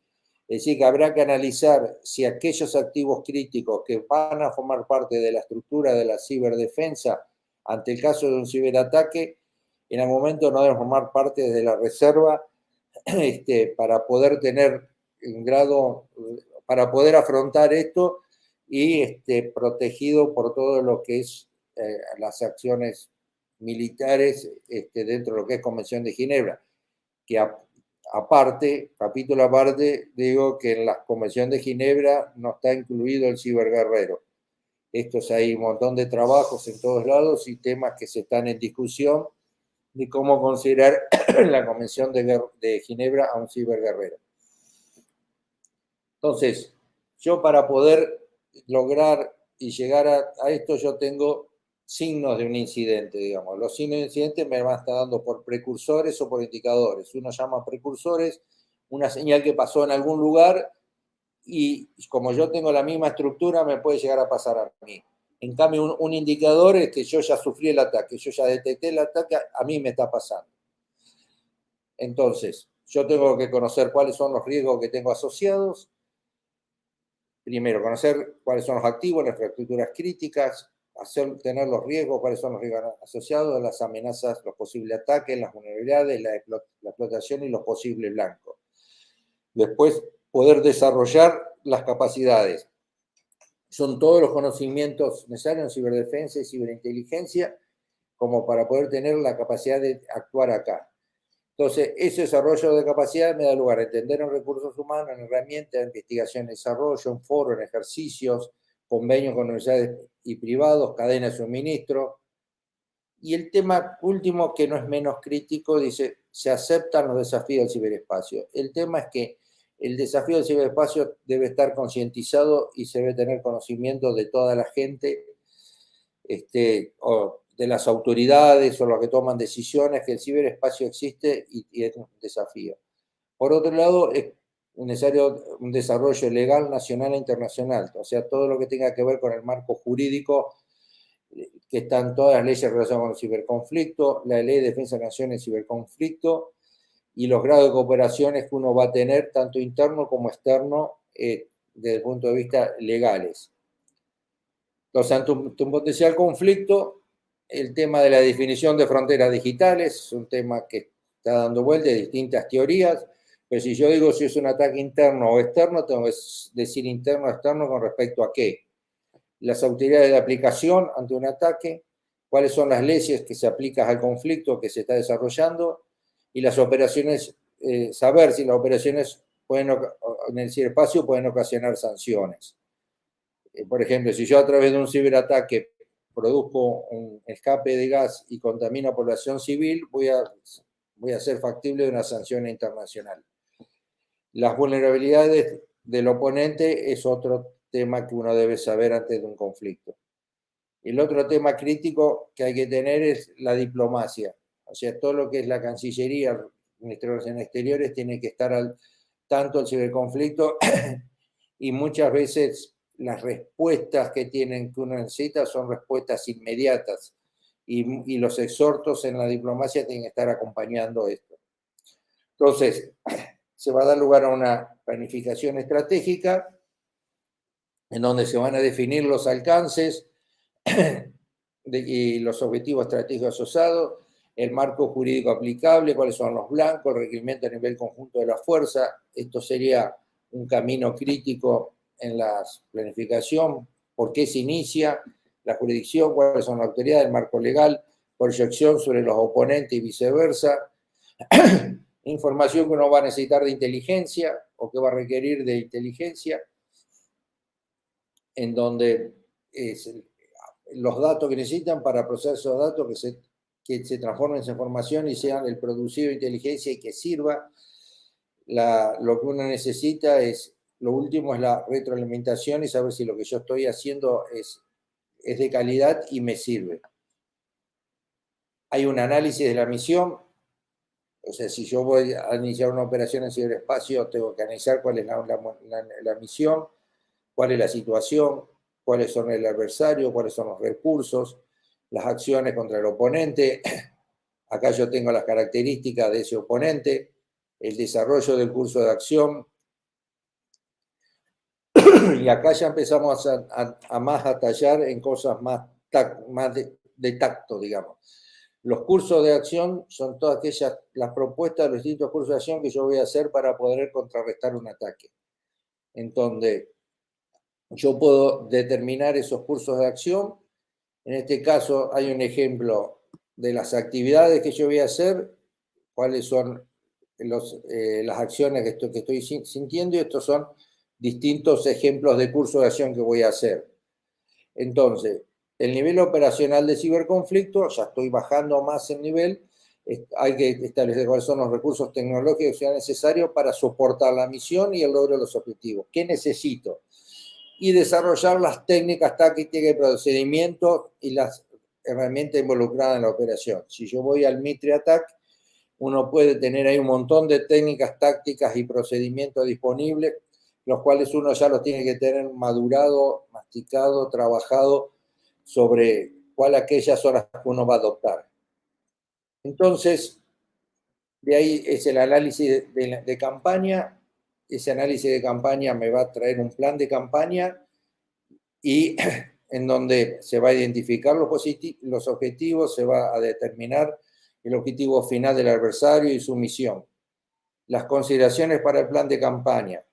Es decir, que habrá que analizar si aquellos activos críticos que van a formar parte de la estructura de la ciberdefensa ante el caso de un ciberataque, en algún momento no deben formar parte de la reserva para poder tener un grado, para poder afrontar esto y protegido por todo lo que es las acciones militares dentro de lo que es Convención de Ginebra, que aparte, capítulo aparte, digo que en la Convención de Ginebra no está incluido el ciberguerrero. Estos hay un montón de trabajos en todos lados y temas que se están en discusión de cómo considerar la Convención de Ginebra a un ciberguerrero. Entonces, yo para poder lograr y llegar a esto, yo tengo signos de un incidente, digamos. Los signos de incidente me van a estar dando por precursores o por indicadores. Uno llama precursores una señal que pasó en algún lugar y como yo tengo la misma estructura, me puede llegar a pasar a mí. En cambio, un indicador es que yo ya sufrí el ataque, yo ya detecté el ataque, a mí me está pasando. Entonces, yo tengo que conocer cuáles son los riesgos que tengo asociados. Primero, conocer cuáles son los activos, las infraestructuras críticas, tener los riesgos, cuáles son los riesgos asociados, las amenazas, los posibles ataques, las vulnerabilidades, la explotación y los posibles blancos. Después, poder desarrollar las capacidades. Son todos los conocimientos necesarios en ciberdefensa y ciberinteligencia como para poder tener la capacidad de actuar acá. Entonces, ese desarrollo de capacidad me da lugar a entender en recursos humanos, en herramientas, en investigación y desarrollo, en foros, en ejercicios, convenios con universidades y privados, cadena de suministro. Y el tema último, que no es menos crítico, dice, se aceptan los desafíos del ciberespacio. El tema es que el desafío del ciberespacio debe estar concientizado y se debe tener conocimiento de toda la gente, o de las autoridades o los que toman decisiones, que el ciberespacio existe y es un desafío. Por otro lado, es necesario un desarrollo legal nacional e internacional, o sea, todo lo que tenga que ver con el marco jurídico, que están todas las leyes relacionadas con el ciberconflicto, la ley de defensa de naciones en ciberconflicto y los grados de cooperaciones que uno va a tener, tanto interno como externo, desde el punto de vista legales. Entonces, ante un potencial conflicto, el tema de la definición de fronteras digitales es un tema que está dando vuelta de distintas teorías, pero si yo digo si es un ataque interno o externo, tengo que decir interno o externo con respecto a qué. Las autoridades de aplicación ante un ataque, cuáles son las leyes que se aplican al conflicto que se está desarrollando y las operaciones, saber si las operaciones pueden, en el ciberespacio pueden ocasionar sanciones. Por ejemplo, si yo a través de un ciberataque produzco un escape de gas y contamino a población civil, voy a hacer factible una sanción internacional. Las vulnerabilidades del oponente es otro tema que uno debe saber antes de un conflicto. El otro tema crítico que hay que tener es la diplomacia. O sea, todo lo que es la Cancillería, el Ministerio de Relaciones Exteriores, tiene que estar al tanto del ciberconflicto y muchas veces las respuestas que uno necesita son respuestas inmediatas y los exhortos en la diplomacia tienen que estar acompañando esto. Entonces, se va a dar lugar a una planificación estratégica en donde se van a definir los alcances y los objetivos estratégicos asociados, el marco jurídico aplicable, cuáles son los blancos, el requerimiento a nivel conjunto de la fuerza. Esto sería un camino crítico en la planificación, por qué se inicia la jurisdicción, cuáles son las autoridades, el marco legal, proyección sobre los oponentes y viceversa, información que uno va a necesitar de inteligencia o que va a requerir de inteligencia, en donde los datos que necesitan para procesar esos datos que se transformen en información y sean el producido de inteligencia y que sirva. Lo que uno necesita es, lo último es la retroalimentación y saber si lo que yo estoy haciendo es de calidad y me sirve. Hay un análisis de la misión, o sea, si yo voy a iniciar una operación en ciberespacio, tengo que analizar cuál es la misión, cuál es la situación, cuáles son el adversario, cuáles son los recursos, las acciones contra el oponente. Acá yo tengo las características de ese oponente, el desarrollo del curso de acción. Y acá ya empezamos a tallar en cosas más de tacto, digamos. Los cursos de acción son todas las propuestas de los distintos cursos de acción que yo voy a hacer para poder contrarrestar un ataque. Entonces, yo puedo determinar esos cursos de acción. En este caso hay un ejemplo de las actividades que yo voy a hacer, cuáles son las acciones que estoy sintiendo, y estos son distintos ejemplos de cursos de acción que voy a hacer. Entonces, el nivel operacional de ciberconflicto, ya estoy bajando más el nivel, hay que establecer cuáles son los recursos tecnológicos que sean necesarios para soportar la misión y el logro de los objetivos. ¿Qué necesito? Y desarrollar las técnicas, tácticas y procedimientos y las herramienta involucrada en la operación. Si yo voy al Mitre Attack, uno puede tener ahí un montón de técnicas, tácticas y procedimientos disponibles, los cuales uno ya los tiene que tener madurado, masticado, trabajado sobre cuáles aquellas son las que uno va a adoptar. Entonces, de ahí es el análisis de campaña. Ese análisis de campaña me va a traer un plan de campaña y en donde se va a identificar los objetivos, se va a determinar el objetivo final del adversario y su misión. Las consideraciones para el plan de campaña.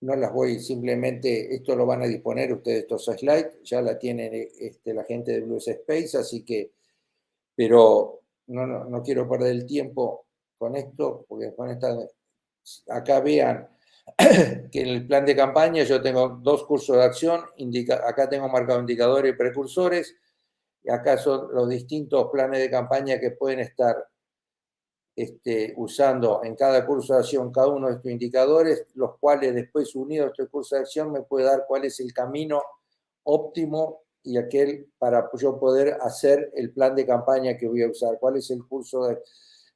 No las voy simplemente, esto lo van a disponer ustedes, estos slides, ya la tienen la gente de Blues Space, así que, pero no quiero perder el tiempo con esto, porque con acá vean que en el plan de campaña yo tengo 2 cursos de acción, acá tengo marcado indicadores y precursores, y acá son los distintos planes de campaña que pueden estar usando en cada curso de acción cada uno de estos indicadores, los cuales después unidos a este curso de acción me puede dar cuál es el camino óptimo y aquel para yo poder hacer el plan de campaña que voy a usar, cuál es el curso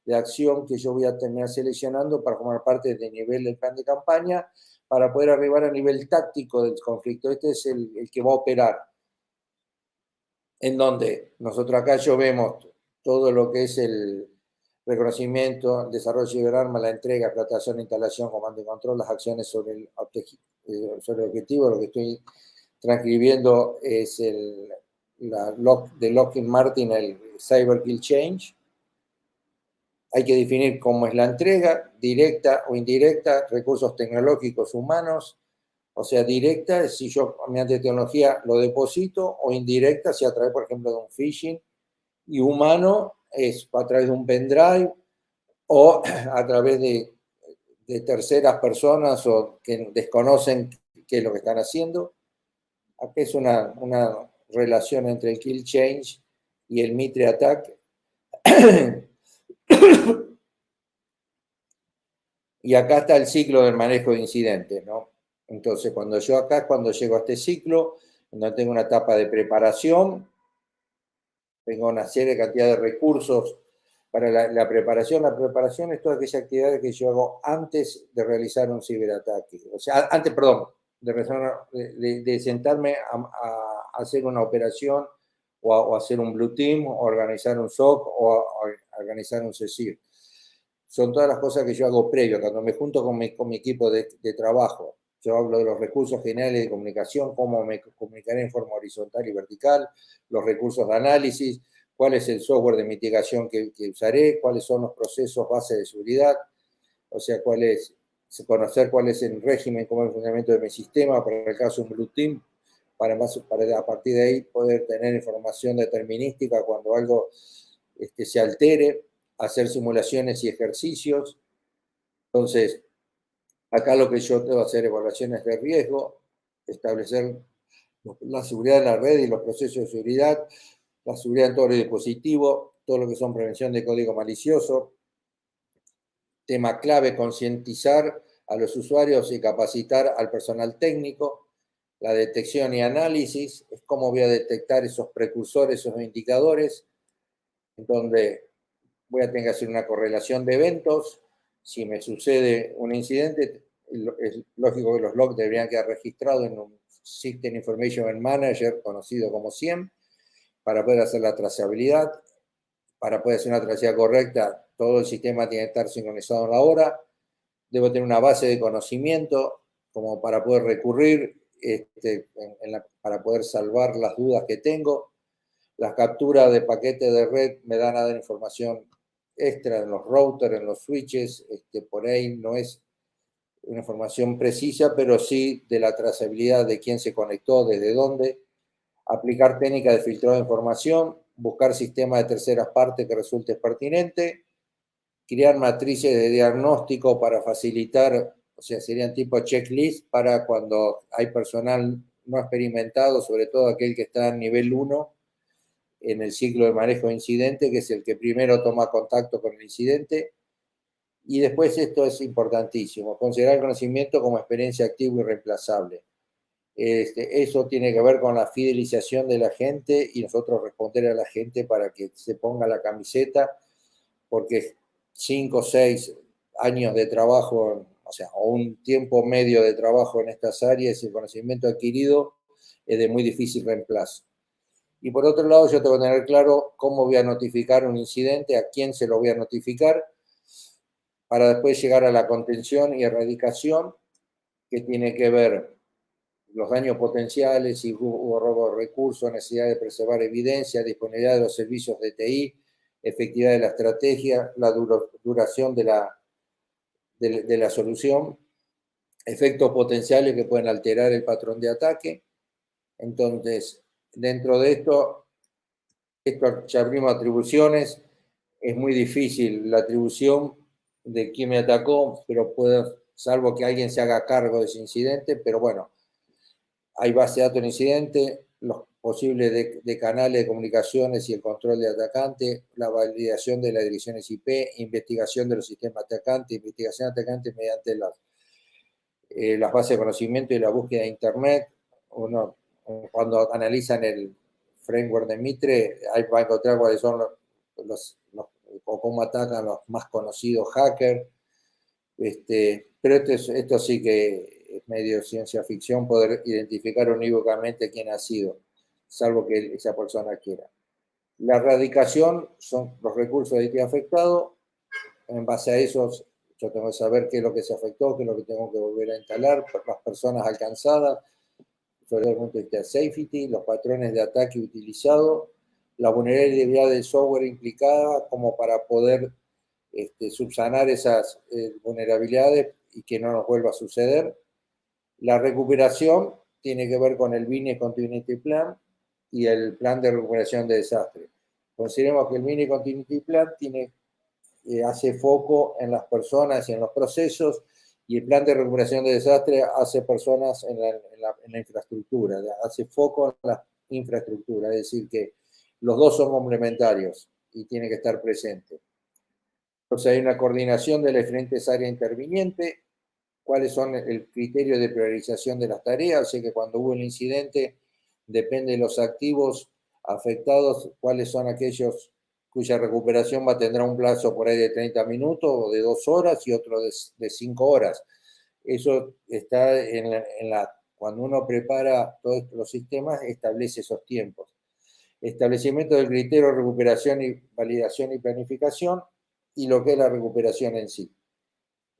de acción que yo voy a terminar seleccionando para formar parte del nivel del plan de campaña, para poder arribar al nivel táctico del conflicto. Este es el que va a operar, en donde nosotros acá yo vemos todo lo que es el reconocimiento, desarrollo de ciberarma, la entrega, explotación, instalación, comando y control, las acciones sobre el objetivo. Lo que estoy transcribiendo es de Lockheed Martin, el Cyber Kill Change. Hay que definir cómo es la entrega, directa o indirecta, recursos tecnológicos humanos. O sea, directa es si yo mediante tecnología lo deposito, o indirecta si a través, por ejemplo, de un phishing, y humano es a través de un pendrive o a través de terceras personas o que desconocen qué es lo que están haciendo. Aquí es una relación entre el Kill Change y el Mitre Attack. Y acá está el ciclo del manejo de incidentes, ¿no? Entonces, cuando llego a este ciclo, donde tengo una etapa de preparación, tengo una serie de cantidad de recursos para la preparación. La preparación es toda aquella actividad que yo hago antes de realizar un ciberataque. O sea, antes, perdón, de sentarme a hacer una operación o hacer un Blue Team, o organizar un SOC o organizar un CECIR. Son todas las cosas que yo hago previo, cuando me junto con mi equipo de trabajo. Yo hablo de los recursos generales de comunicación, cómo me comunicaré en forma horizontal y vertical, los recursos de análisis, cuál es el software de mitigación que usaré, cuáles son los procesos base de seguridad, o sea, conocer cuál es el régimen, cómo es el funcionamiento de mi sistema, para el caso de un Blue Team, para a partir de ahí poder tener información determinística cuando algo se altere, hacer simulaciones y ejercicios. Entonces, acá lo que yo debo hacer evaluaciones de riesgo, establecer la seguridad de la red y los procesos de seguridad, la seguridad en todo el dispositivo, todo lo que son prevención de código malicioso. Tema clave, concientizar a los usuarios y capacitar al personal técnico. La detección y análisis, es cómo voy a detectar esos precursores, esos indicadores, en donde voy a tener que hacer una correlación de eventos. Si me sucede un incidente, es lógico que los logs deberían quedar registrados en un System Information Manager, conocido como SIEM, para poder hacer la trazabilidad. Para poder hacer una trazabilidad correcta, todo el sistema tiene que estar sincronizado en la hora. Debo tener una base de conocimiento como para poder recurrir, para poder salvar las dudas que tengo. Las capturas de paquetes de red me dan a dar información extra en los routers, en los switches. Por ahí no es una información precisa, pero sí de la trazabilidad de quién se conectó, desde dónde. Aplicar técnicas de filtrado de información, buscar sistemas de terceras partes que resulte pertinente, crear matrices de diagnóstico para facilitar, o sea, serían tipo checklist para cuando hay personal no experimentado, sobre todo aquel que está en nivel 1 en el ciclo de manejo de incidente, que es el que primero toma contacto con el incidente. Y después esto es importantísimo, considerar el conocimiento como experiencia activa y reemplazable. Eso tiene que ver con la fidelización de la gente y nosotros responder a la gente para que se ponga la camiseta, porque 5 o 6 años de trabajo, o sea, o un tiempo medio de trabajo en estas áreas, el conocimiento adquirido es de muy difícil reemplazo. Y por otro lado, yo tengo que tener claro cómo voy a notificar un incidente, a quién se lo voy a notificar, para después llegar a la contención y erradicación, que tiene que ver los daños potenciales, si hubo robo de recursos, necesidad de preservar evidencia, disponibilidad de los servicios de TI, efectividad de la estrategia, la duración de la solución, efectos potenciales que pueden alterar el patrón de ataque. Entonces, dentro de esto ya abrimos atribuciones. Es muy difícil la atribución de quién me atacó, pero salvo que alguien se haga cargo de ese incidente, pero bueno, hay base de datos en incidente, los posibles de canales de comunicaciones y el control de atacante, la validación de las direcciones IP, investigación de los sistemas atacantes, investigación de atacantes mediante las bases de conocimiento y la búsqueda de Internet. Cuando analizan el framework de Mitre, ahí va a encontrar cuáles son o cómo atacan los más conocidos hackers. Pero esto sí que es medio ciencia ficción, poder identificar unívocamente quién ha sido, salvo que esa persona quiera. La erradicación son los recursos de IT afectados. En base a esos, yo tengo que saber qué es lo que se afectó, qué es lo que tengo que volver a instalar, las personas alcanzadas, sobre el punto de vista de safety, los patrones de ataque utilizados, la vulnerabilidad del software implicada, como para poder subsanar esas vulnerabilidades y que no nos vuelva a suceder. La recuperación tiene que ver con el Business Continuity Plan y el plan de recuperación de desastre. Consideremos que el Business Continuity Plan hace foco en las personas y en los procesos, y el plan de recuperación de desastre hace personas en la infraestructura, hace foco en la infraestructura, es decir, que los dos son complementarios y tiene que estar presente. Entonces hay una coordinación de las diferentes áreas intervinientes, cuáles son el criterio de priorización de las tareas, o sea que cuando hubo el incidente, depende de los activos afectados, cuáles son aquellos cuya recuperación tendrá un plazo por ahí de 30 minutos o de 2 horas y otro de 5 horas. Eso está cuando uno prepara todos los sistemas, establece esos tiempos. Establecimiento del criterio de recuperación y validación y planificación, y lo que es la recuperación en sí.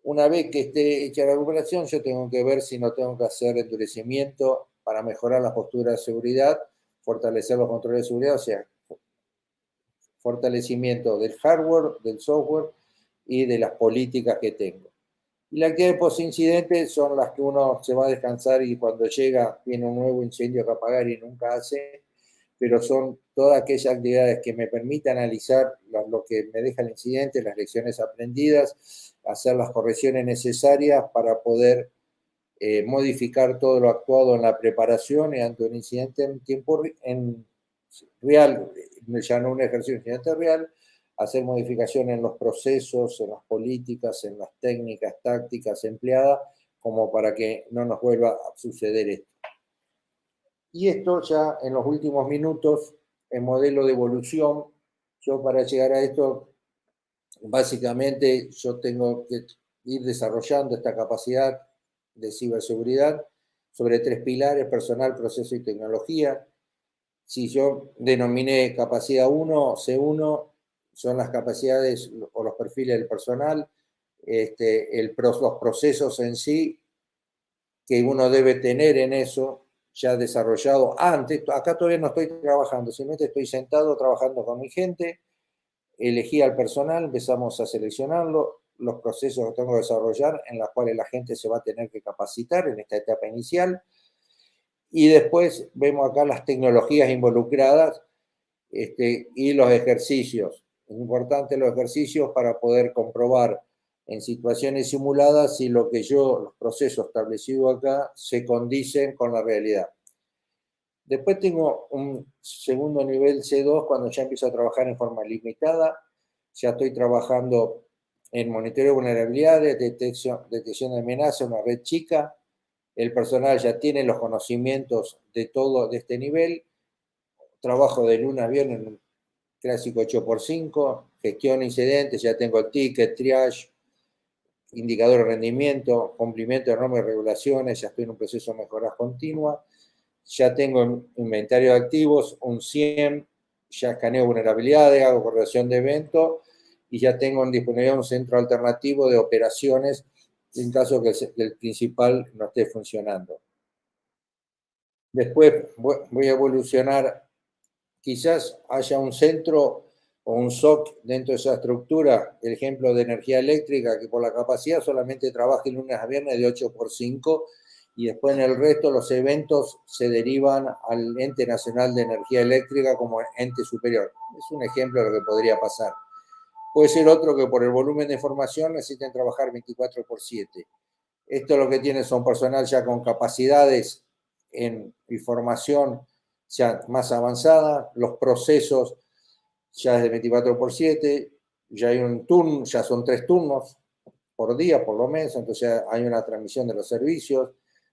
Una vez que esté hecha la recuperación, yo tengo que ver si no tengo que hacer endurecimiento para mejorar la postura de seguridad, fortalecer los controles de seguridad, o sea, fortalecimiento del hardware, del software y de las políticas que tengo. Y las actividades post-incidente son las que uno se va a descansar y cuando llega tiene un nuevo incendio que apagar y nunca hace, pero son todas aquellas actividades que me permitan analizar lo que me deja el incidente, las lecciones aprendidas, hacer las correcciones necesarias para poder modificar todo lo actuado en la preparación y ante un incidente en tiempo real, ya no un ejercicio de incidente real, hacer modificaciones en los procesos, en las políticas, en las técnicas, tácticas empleadas, como para que no nos vuelva a suceder esto. Y esto ya en los últimos minutos, el modelo de evolución, yo para llegar a esto, básicamente yo tengo que ir desarrollando esta capacidad de ciberseguridad sobre 3 pilares: personal, proceso y tecnología. Si yo denominé capacidad 1, C1, son las capacidades o los perfiles del personal, los procesos en sí que uno debe tener en eso ya desarrollado antes. Acá todavía no estoy trabajando, simplemente estoy sentado trabajando con mi gente, elegí al personal, empezamos a seleccionarlo, los procesos que tengo que desarrollar en los cuales la gente se va a tener que capacitar en esta etapa inicial, y después vemos acá las tecnologías involucradas y los ejercicios. Es importante los ejercicios para poder comprobar en situaciones simuladas si los procesos establecidos acá se condicen con la realidad. Después tengo un segundo nivel C2 cuando ya empiezo a trabajar en forma limitada. Ya estoy trabajando en monitoreo de vulnerabilidades, detección de amenazas, una red chica, el personal ya tiene los conocimientos de todo de este nivel, trabajo de lunes a viernes en un clásico 8x5, gestión de incidentes, ya tengo el ticket, triage, indicador de rendimiento, cumplimiento de normas y regulaciones, ya estoy en un proceso de mejoras continua, ya tengo un inventario de activos, un 100, ya escaneo vulnerabilidades, hago correlación de eventos y ya tengo en disponibilidad un centro alternativo de operaciones en caso que el principal no esté funcionando. Después voy a evolucionar, quizás haya un centro o un SOC dentro de esa estructura, el ejemplo de energía eléctrica, que por la capacidad solamente trabaje lunes a viernes de 8x5 y después en el resto los eventos se derivan al Ente Nacional de Energía Eléctrica como ente superior. Es un ejemplo de lo que podría pasar. Puede ser otro que por el volumen de información necesiten trabajar 24x7. Esto lo que tiene son personal ya con capacidades en información ya más avanzada, los procesos ya es de 24x7, ya hay un turno, ya son 3 turnos por día por lo menos, entonces hay una transmisión de los servicios,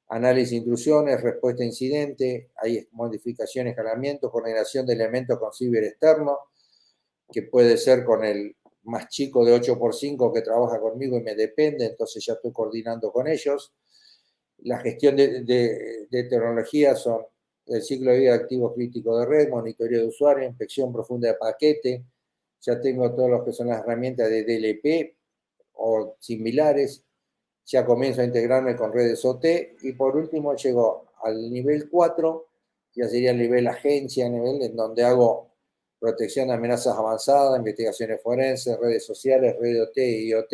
análisis de intrusiones, respuesta a incidente, hay modificación, escalamiento, coordinación de elementos con ciber externo, que puede ser con el más chico de 8x5 que trabaja conmigo y me depende, entonces ya estoy coordinando con ellos. La gestión de tecnología son el ciclo de vida de activos críticos de red, monitoreo de usuario, inspección profunda de paquete, ya tengo todo lo que son las herramientas de DLP o similares, ya comienzo a integrarme con redes OT y por último llego al nivel 4, ya sería el nivel agencia, nivel en donde hago protección de amenazas avanzadas, investigaciones forenses, redes sociales, red OT y IoT,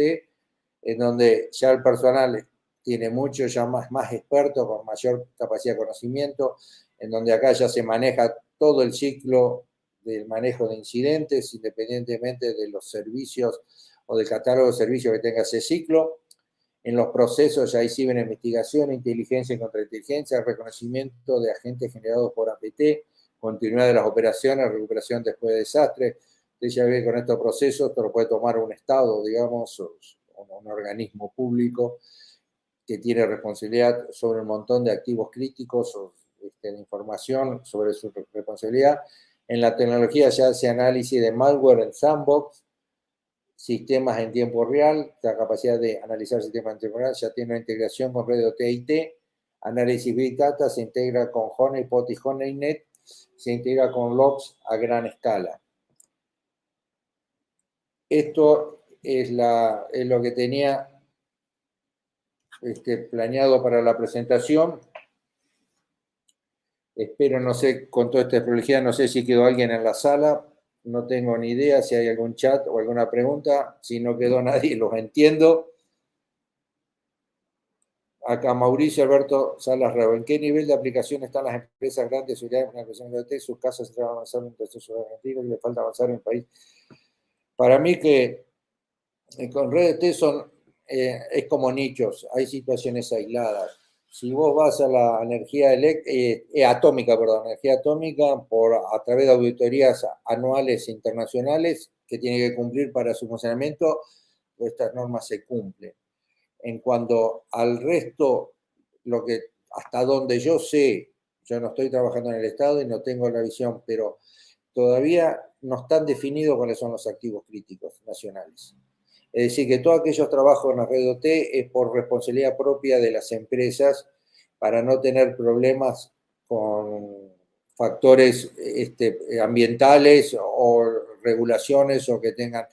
en donde ya el personal tiene mucho ya más experto, con mayor capacidad de conocimiento, en donde acá ya se maneja todo el ciclo del manejo de incidentes, independientemente de los servicios o del catálogo de servicios que tenga ese ciclo. En los procesos ya hay ciberinvestigación, inteligencia y contrainteligencia, reconocimiento de agentes generados por APT, continuidad de las operaciones, recuperación después de desastres. Usted ya ve con estos procesos, esto lo puede tomar un Estado, digamos, o un organismo público que tiene responsabilidad sobre un montón de activos críticos o de información sobre su responsabilidad. En la tecnología se hace análisis de malware en sandbox, sistemas en tiempo real, la capacidad de analizar sistemas en tiempo real, ya tiene una integración con red OT/IT, análisis Big Data, se integra con Honeypot y Honeynet, se integra con logs a gran escala. Esto es lo que tenía planeado para la presentación. Espero, no sé, con toda esta prolejidad, no sé si quedó alguien en la sala, no tengo ni idea si hay algún chat o alguna pregunta. Si no quedó nadie, los entiendo. Acá Mauricio Alberto Salas Rebo. ¿En qué nivel de aplicación están las empresas grandes en la aplicación de IoT? Sus casas se van a avanzar en un proceso de argentino y le falta avanzar en el país. Para mí que con redes T es como nichos, hay situaciones aisladas. Si vos vas a la energía atómica, a través de auditorías anuales internacionales que tiene que cumplir para su funcionamiento, estas normas se cumplen. En cuanto al resto, hasta donde yo sé, yo no estoy trabajando en el Estado y no tengo la visión, pero todavía no están definidos cuáles son los activos críticos nacionales. Es decir, que todos aquellos trabajos en la red OT es por responsabilidad propia de las empresas para no tener problemas con factores ambientales o regulaciones o que tengan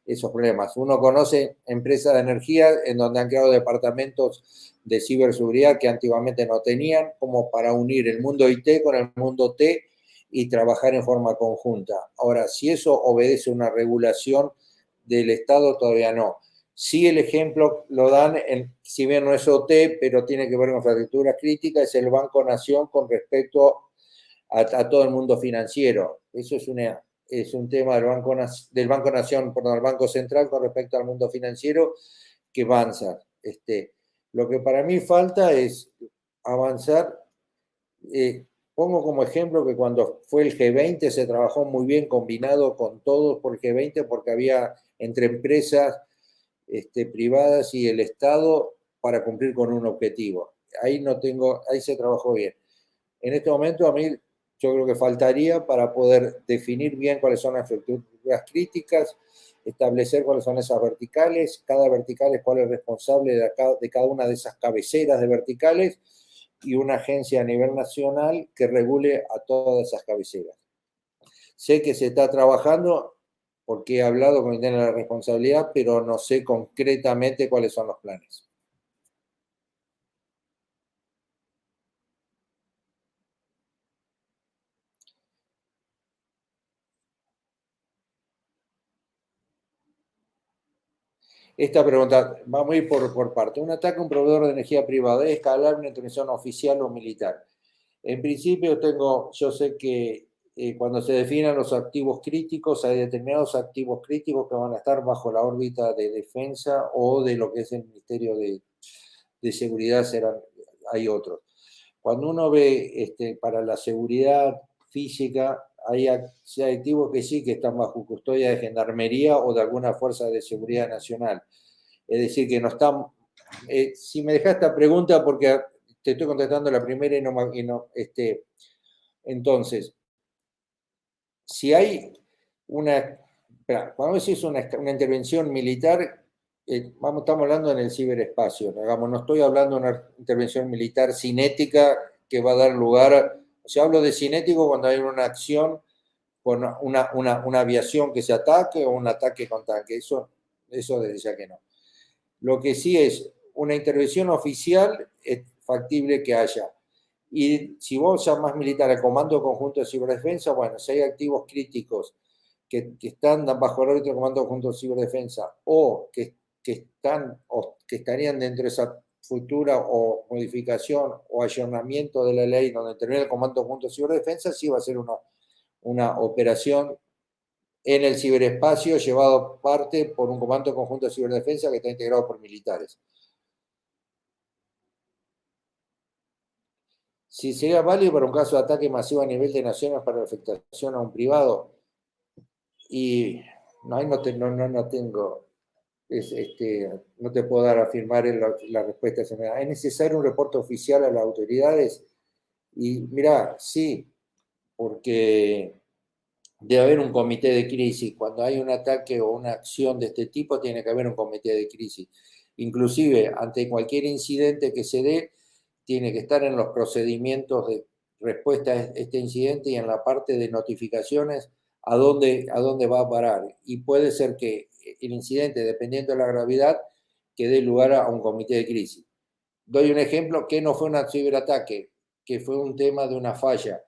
esos problemas. Uno conoce empresas de energía en donde han creado departamentos de ciberseguridad que antiguamente no tenían, como para unir el mundo IT con el mundo T y trabajar en forma conjunta. Ahora, si eso obedece a una regulación del Estado, todavía no. Sí, el ejemplo lo dan, si bien no es OT, pero tiene que ver con infraestructuras críticas, es el Banco Nación con respecto a todo el mundo financiero. Eso es un tema del Banco Nación, perdón, del Banco Central con respecto al mundo financiero que avanza. Lo que para mí falta es avanzar. Pongo como ejemplo que cuando fue el G20 se trabajó muy bien combinado con todos por el G20 porque había entre empresas privadas y el Estado para cumplir con un objetivo. ahí no tengo, ahí se trabajó bien. En este momento a mí yo creo que faltaría para poder definir bien cuáles son las infraestructuras críticas, establecer cuáles son esas verticales, cada vertical es cuál es responsable de cada una de esas cabeceras de verticales y una agencia a nivel nacional que regule a todas esas cabeceras. Sé que se está trabajando porque he hablado con quien tiene la responsabilidad, pero no sé concretamente cuáles son los planes. Esta pregunta, vamos a ir por parte. Un ataque a un proveedor de energía privada, ¿es escalar una intervención oficial o militar? En principio yo sé que cuando se definan los activos críticos, hay determinados activos críticos que van a estar bajo la órbita de defensa o de lo que es el Ministerio de Seguridad, hay otros. Cuando uno ve para la seguridad física, hay activos que sí que están bajo custodia de Gendarmería o de alguna fuerza de seguridad nacional. Es decir, que no están... si me dejas esta pregunta, porque te estoy contestando la primera y no entonces, si hay cuando decís una intervención militar, estamos hablando en el ciberespacio, digamos, no estoy hablando de una intervención militar cinética que va a dar lugar, o sea, hablo de cinético cuando hay una acción con una aviación que se ataque o un ataque con tanque, eso desde ya que no. Lo que sí es una intervención oficial, es factible que haya. Y si vos llamás militar al Comando Conjunto de Ciberdefensa, bueno, si hay activos críticos que están bajo el órbita del Comando Conjunto de Ciberdefensa o que estarían dentro de esa futura o modificación o ayornamiento de la ley donde termina el Comando Conjunto de Ciberdefensa, sí va a ser una operación en el ciberespacio llevado parte por un Comando Conjunto de Ciberdefensa que está integrado por militares. Si sería válido para un caso de ataque masivo a nivel de naciones para la afectación a un privado, y no tengo, no te puedo dar a afirmar la respuesta. ¿Es necesario un reporte oficial a las autoridades? Y mira, sí, porque debe haber un comité de crisis. Cuando hay un ataque o una acción de este tipo, tiene que haber un comité de crisis. Inclusive, ante cualquier incidente que se dé, tiene que estar en los procedimientos de respuesta a este incidente y en la parte de notificaciones a dónde va a parar. Y puede ser que el incidente, dependiendo de la gravedad, que dé lugar a un comité de crisis. Doy un ejemplo que no fue un ciberataque, que fue un tema de una falla.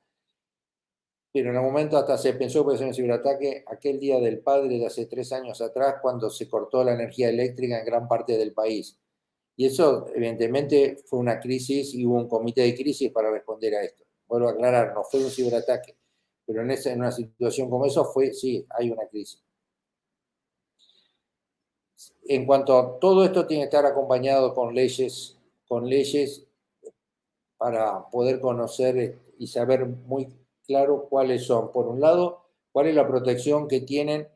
Pero en el momento hasta se pensó que puede ser un ciberataque aquel Día del Padre de hace 3 años atrás, cuando se cortó la energía eléctrica en gran parte del país. Y eso, evidentemente, fue una crisis y hubo un comité de crisis para responder a esto. Vuelvo a aclarar, no fue un ciberataque, pero en una situación como eso sí, hay una crisis. En cuanto a todo esto, tiene que estar acompañado con leyes para poder conocer y saber muy claro cuáles son. Por un lado, cuál es la protección que tienen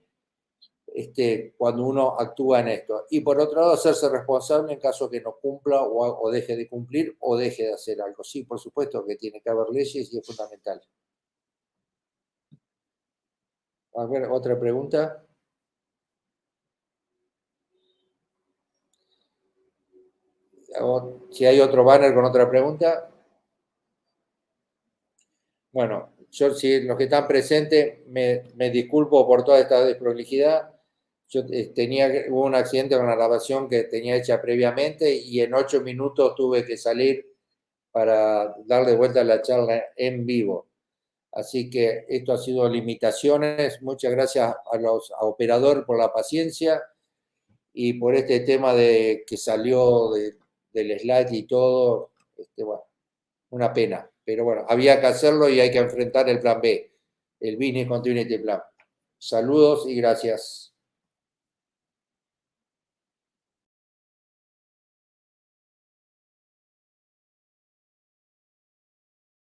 cuando uno actúa en esto. Y por otro lado, hacerse responsable en caso que no cumpla o deje de cumplir o deje de hacer algo. Sí, por supuesto que tiene que haber leyes y es fundamental. A ver, otra pregunta. Si hay otro banner con otra pregunta. Bueno, yo si los que están presentes me disculpo por toda esta desprolijidad. Yo hubo un accidente con la grabación que tenía hecha previamente y en 8 minutos tuve que salir para darle vuelta a la charla en vivo. Así que esto ha sido limitaciones. Muchas gracias a operador por la paciencia y por este tema que salió del slide y todo. Bueno, una pena. Pero bueno, había que hacerlo y hay que enfrentar el plan B, el Business Continuity Plan. Saludos y gracias.